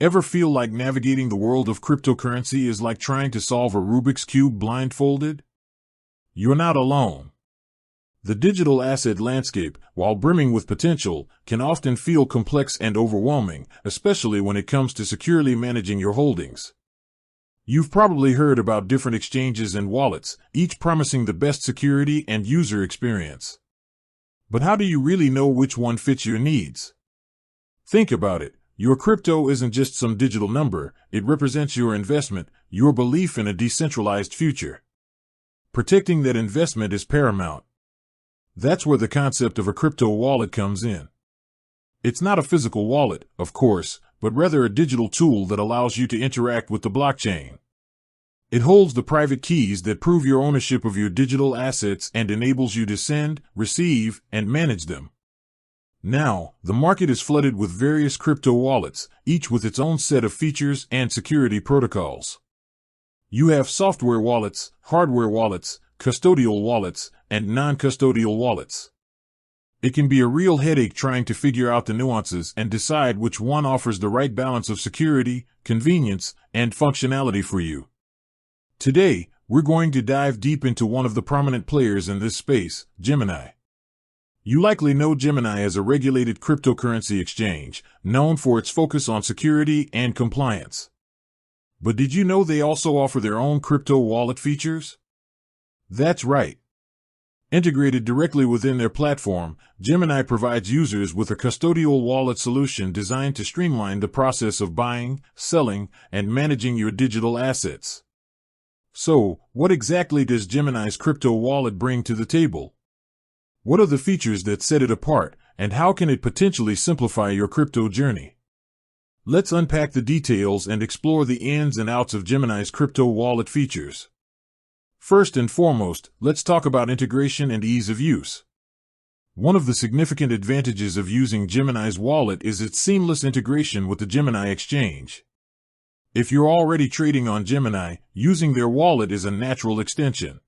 Ever feel like navigating the world of cryptocurrency is like trying to solve a Rubik's Cube blindfolded? You're not alone. The digital asset landscape, while brimming with potential, can often feel complex and overwhelming, especially when it comes to securely managing your holdings. You've probably heard about different exchanges and wallets, each promising the best security and user experience. But how do you really know which one fits your needs? Think about it. Your crypto isn't just some digital number, it represents your investment, your belief in a decentralized future. Protecting that investment is paramount. That's where the concept of a crypto wallet comes in. It's not a physical wallet, of course, but rather a digital tool that allows you to interact with the blockchain. It holds the private keys that prove your ownership of your digital assets and enables you to send, receive, and manage them. Now, the market is flooded with various crypto wallets, each with its own set of features and security protocols. You have software wallets, hardware wallets, custodial wallets, and non-custodial wallets. It can be a real headache trying to figure out the nuances and decide which one offers the right balance of security, convenience, and functionality for you. Today, we're going to dive deep into one of the prominent players in this space, Gemini. You likely know Gemini as a regulated cryptocurrency exchange, known for its focus on security and compliance. But did you know they also offer their own crypto wallet features? That's right. Integrated directly within their platform, Gemini provides users with a custodial wallet solution designed to streamline the process of buying, selling, and managing your digital assets. So, what exactly does Gemini's crypto wallet bring to the table? What are the features that set it apart, and how can it potentially simplify your crypto journey? Let's unpack the details and explore the ins and outs of Gemini's crypto wallet features. First and foremost, let's talk about integration and ease of use. One of the significant advantages of using Gemini's wallet is its seamless integration with the Gemini exchange. If you're already trading on Gemini, using their wallet is a natural extension.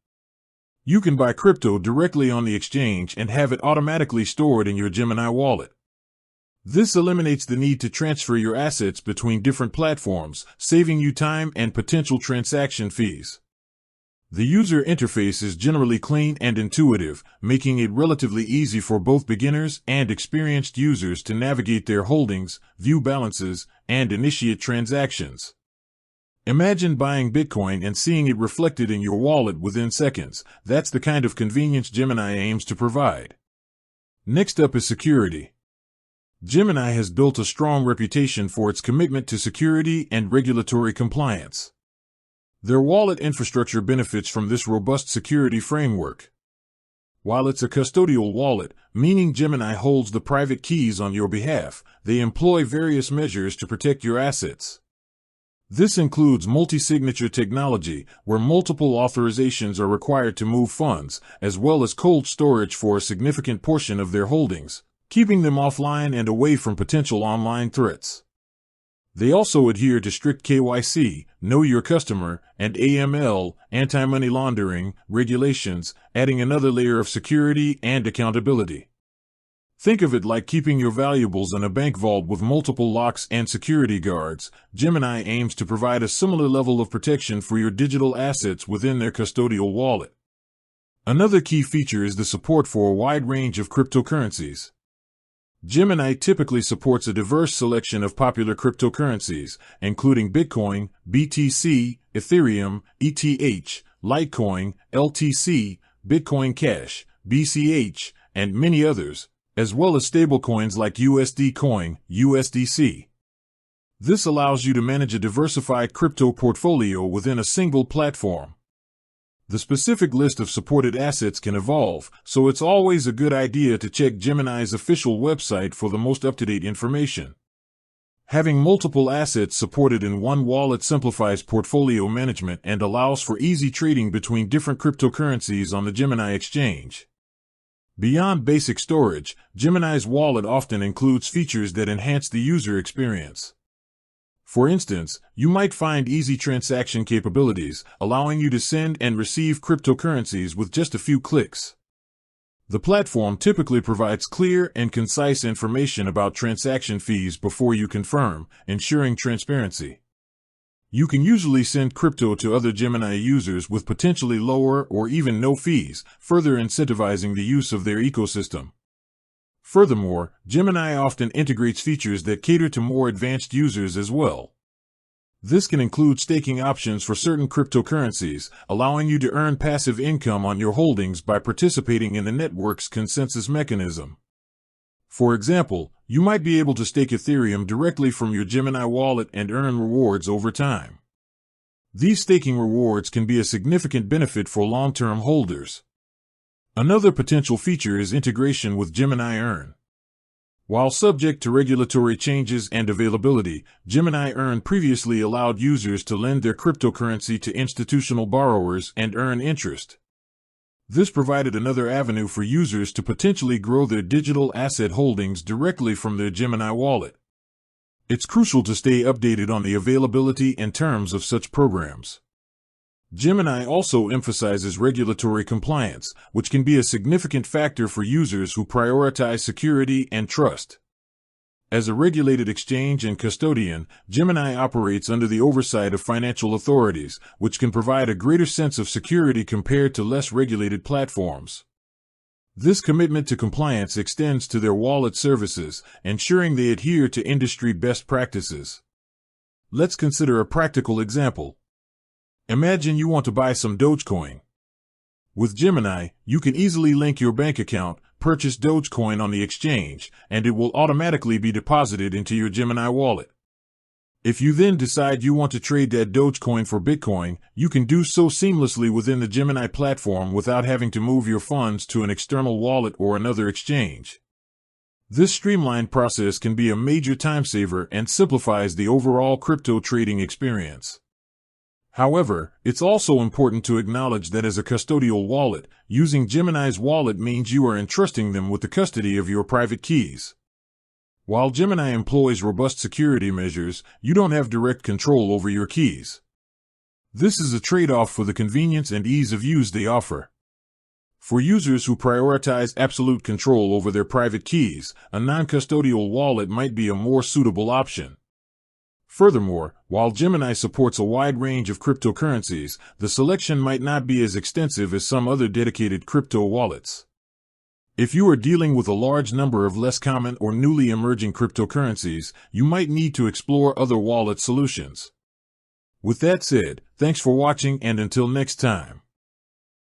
You can buy crypto directly on the exchange and have it automatically stored in your Gemini wallet. This eliminates the need to transfer your assets between different platforms, saving you time and potential transaction fees. The user interface is generally clean and intuitive, making it relatively easy for both beginners and experienced users to navigate their holdings, view balances, and initiate transactions. Imagine buying Bitcoin and seeing it reflected in your wallet within seconds. That's the kind of convenience Gemini aims to provide. Next up is security. Gemini has built a strong reputation for its commitment to security and regulatory compliance. Their wallet infrastructure benefits from this robust security framework. While it's a custodial wallet, meaning Gemini holds the private keys on your behalf, they employ various measures to protect your assets. This includes multi-signature technology, where multiple authorizations are required to move funds, as well as cold storage for a significant portion of their holdings, keeping them offline and away from potential online threats. They also adhere to strict KYC, Know Your Customer, and AML, anti-money laundering, regulations, adding another layer of security and accountability. Think of it like keeping your valuables in a bank vault with multiple locks and security guards. Gemini aims to provide a similar level of protection for your digital assets within their custodial wallet. Another key feature is the support for a wide range of cryptocurrencies. Gemini typically supports a diverse selection of popular cryptocurrencies, including Bitcoin, BTC, Ethereum, ETH, Litecoin, LTC, Bitcoin Cash, BCH, and many others, as well as stablecoins like USD Coin, USDC. This allows you to manage a diversified crypto portfolio within a single platform. The specific list of supported assets can evolve, so it's always a good idea to check Gemini's official website for the most up-to-date information. Having multiple assets supported in one wallet simplifies portfolio management and allows for easy trading between different cryptocurrencies on the Gemini exchange. Beyond basic storage, Gemini's wallet often includes features that enhance the user experience. For instance, you might find easy transaction capabilities, allowing you to send and receive cryptocurrencies with just a few clicks. The platform typically provides clear and concise information about transaction fees before you confirm, ensuring transparency. You can usually send crypto to other Gemini users with potentially lower or even no fees, further incentivizing the use of their ecosystem. Furthermore, Gemini often integrates features that cater to more advanced users as well. This can include staking options for certain cryptocurrencies, allowing you to earn passive income on your holdings by participating in the network's consensus mechanism. For example, you might be able to stake Ethereum directly from your Gemini wallet and earn rewards over time. These staking rewards can be a significant benefit for long-term holders. Another potential feature is integration with Gemini Earn. While subject to regulatory changes and availability, Gemini Earn previously allowed users to lend their cryptocurrency to institutional borrowers and earn interest. This provided another avenue for users to potentially grow their digital asset holdings directly from their Gemini wallet. It's crucial to stay updated on the availability and terms of such programs. Gemini also emphasizes regulatory compliance, which can be a significant factor for users who prioritize security and trust. As a regulated exchange and custodian, Gemini operates under the oversight of financial authorities, which can provide a greater sense of security compared to less regulated platforms. This commitment to compliance extends to their wallet services, ensuring they adhere to industry best practices. Let's consider a practical example. Imagine you want to buy some Dogecoin. With Gemini, you can easily link your bank account, purchase Dogecoin on the exchange, and it will automatically be deposited into your Gemini wallet. If you then decide you want to trade that Dogecoin for Bitcoin, you can do so seamlessly within the Gemini platform without having to move your funds to an external wallet or another exchange. This streamlined process can be a major time saver and simplifies the overall crypto trading experience. However, it's also important to acknowledge that as a custodial wallet, using Gemini's wallet means you are entrusting them with the custody of your private keys. While Gemini employs robust security measures, you don't have direct control over your keys. This is a trade-off for the convenience and ease of use they offer. For users who prioritize absolute control over their private keys, a non-custodial wallet might be a more suitable option. Furthermore, while Gemini supports a wide range of cryptocurrencies, the selection might not be as extensive as some other dedicated crypto wallets. If you are dealing with a large number of less common or newly emerging cryptocurrencies, you might need to explore other wallet solutions. With that said, thanks for watching, and until next time.